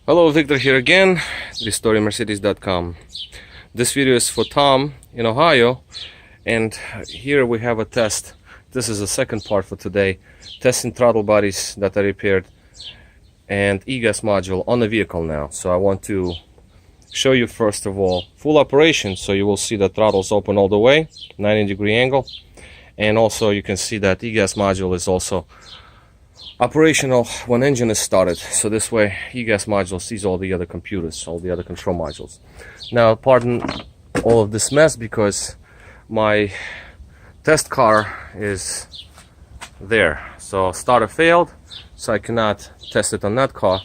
Hello, Victor here again, restoringmercedes.com. This video is for Tom in Ohio, and here we have a test. This is the second part for today, testing throttle bodies that are repaired and e-gas module on the vehicle now. So I want to show you first of all full operation, so you will see the throttles open all the way, 90-degree angle, and also you can see that e-gas module is also operational when engine is started, so this way e-gas module sees all the other computers, all the other control modules. Now pardon all of this mess because my test car is there, so starter failed, so I cannot test it on that car,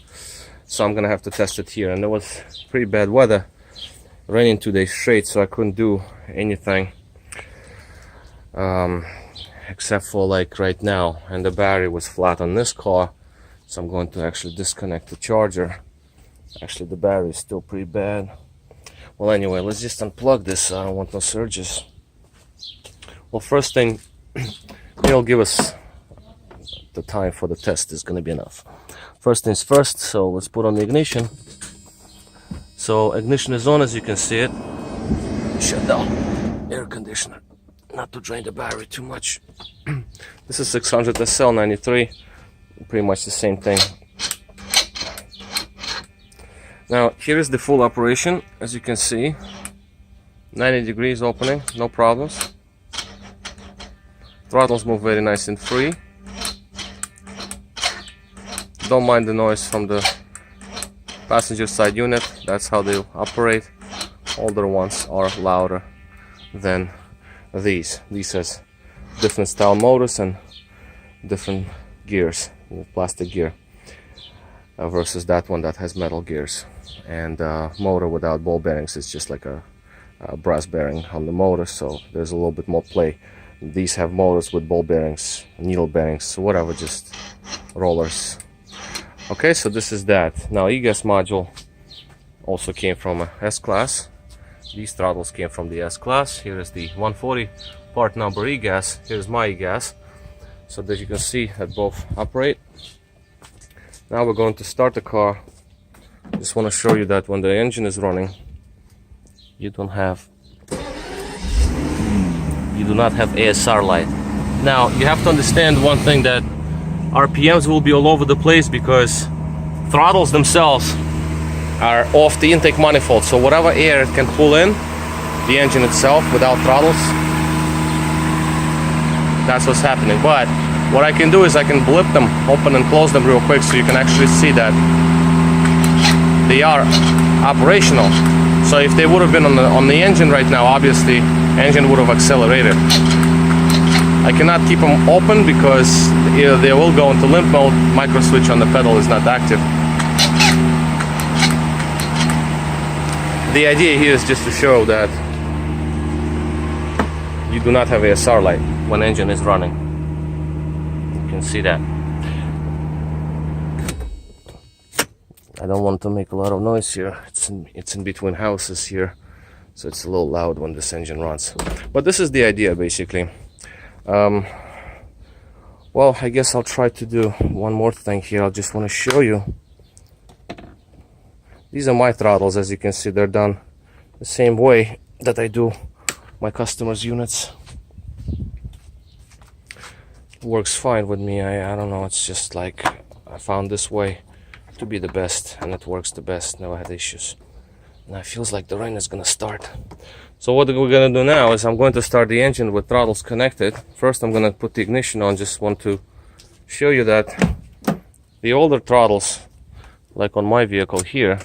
so I'm gonna have to test it here. And there was pretty bad weather, raining 2 days straight, so I couldn't do anything except for like right now, and the battery was flat on this car, so I'm going to actually disconnect the charger. Actually the battery is still pretty bad. Well, anyway, let's just unplug this. I don't want no surges. Well, first thing, it'll give us the time for the test is going to be enough. First things first, so let's put on the ignition. So ignition is on, as you can see it. Shut down air conditioner, not to drain the battery too much. This is 600 SL 93, pretty much the same thing. Now here is the full operation, as you can see, 90 degrees opening, no problems. Throttles move very nice and free. Don't mind the noise from the passenger side unit, that's how they operate. Older ones are louder than these. These has different style motors and different gears, plastic gear, versus that one that has metal gears. And motor without ball bearings is just like a brass bearing on the motor, so there's a little bit more play. These have motors with ball bearings, needle bearings, whatever, just rollers. Okay, so this is that. Now e-gas module also came from a S-Class. These throttles came from the S-Class. Here is the 140 part number e-gas. Here's my e-gas, so that you can see that both operate. Now we're going to start the car. Just want to show you that when the engine is running, you do not have ASR light. Now you have to understand one thing, that RPMs will be all over the place because throttles themselves are off the intake manifold, so whatever air it can pull in the engine itself without throttles, that's what's happening. But what I can do is I can blip them, open and close them real quick, so you can actually see that they are operational. So if they would have been on the engine right now, obviously engine would have accelerated. I cannot keep them open because they will go into limp mode. Micro switch on the pedal is not active. The idea here is just to show that you do not have ASR light when engine is running. You can see that. I don't want to make a lot of noise here. It's in between houses here, so it's a little loud when this engine runs. But this is the idea basically. Well, I guess I'll try to do one more thing here. I just want to show you. These are my throttles, as you can see. They're done the same way that I do my customers' units. Works fine with me. I don't know, it's just like I found this way to be the best, and it works the best. Never had issues. Now it feels like the rain is gonna start. So what we're gonna do now is I'm going to start the engine with throttles connected. First I'm gonna put the ignition on. Just want to show you that the older throttles, like on my vehicle here,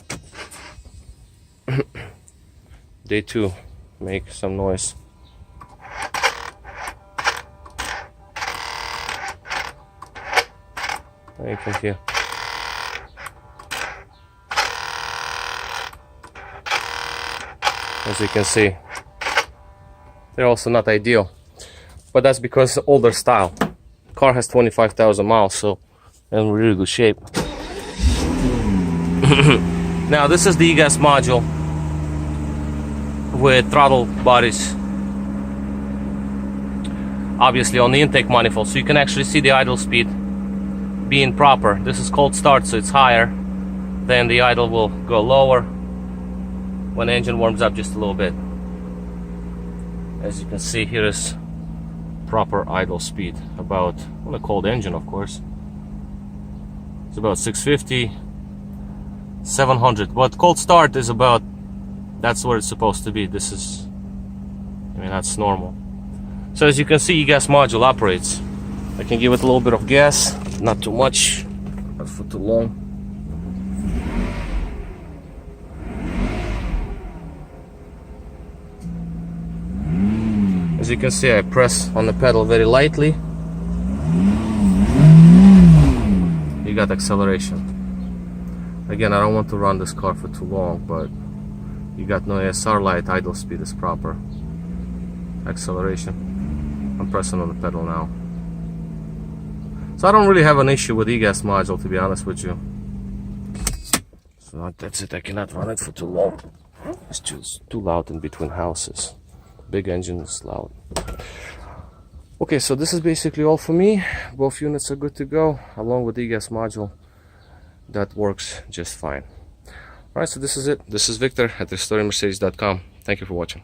they too make some noise. You can hear. As you can see, they're also not ideal, but that's because older style. Car has 25,000 miles, so in really good shape. Now this is the e-gas module with throttle bodies, obviously on the intake manifold, so you can actually see the idle speed being proper. This is cold start, so it's higher. then the idle will go lower when the engine warms up just a little bit. As you can see, here is proper idle speed, about, on a cold engine of course, it's about 650, 700, but cold start is about, that's where it's supposed to be. This is, I mean, that's normal. So as you can see, e-gas module operates. I can give it a little bit of gas, not too much, not for too long. As you can see, I press on the pedal very lightly. You got acceleration. Again, I don't want to run this car for too long, but you got no ASR light, idle speed is proper. Acceleration. I'm pressing on the pedal now. So I don't really have an issue with e-gas module, to be honest with you. So that's it, I cannot run it for too long. It's just too loud in between houses. Big engine is loud. Okay, so this is basically all for me. Both units are good to go, along with the e-gas module. That works just fine. Alright, so this is it. This is Victor at RestoringMercedes.com. Thank you for watching.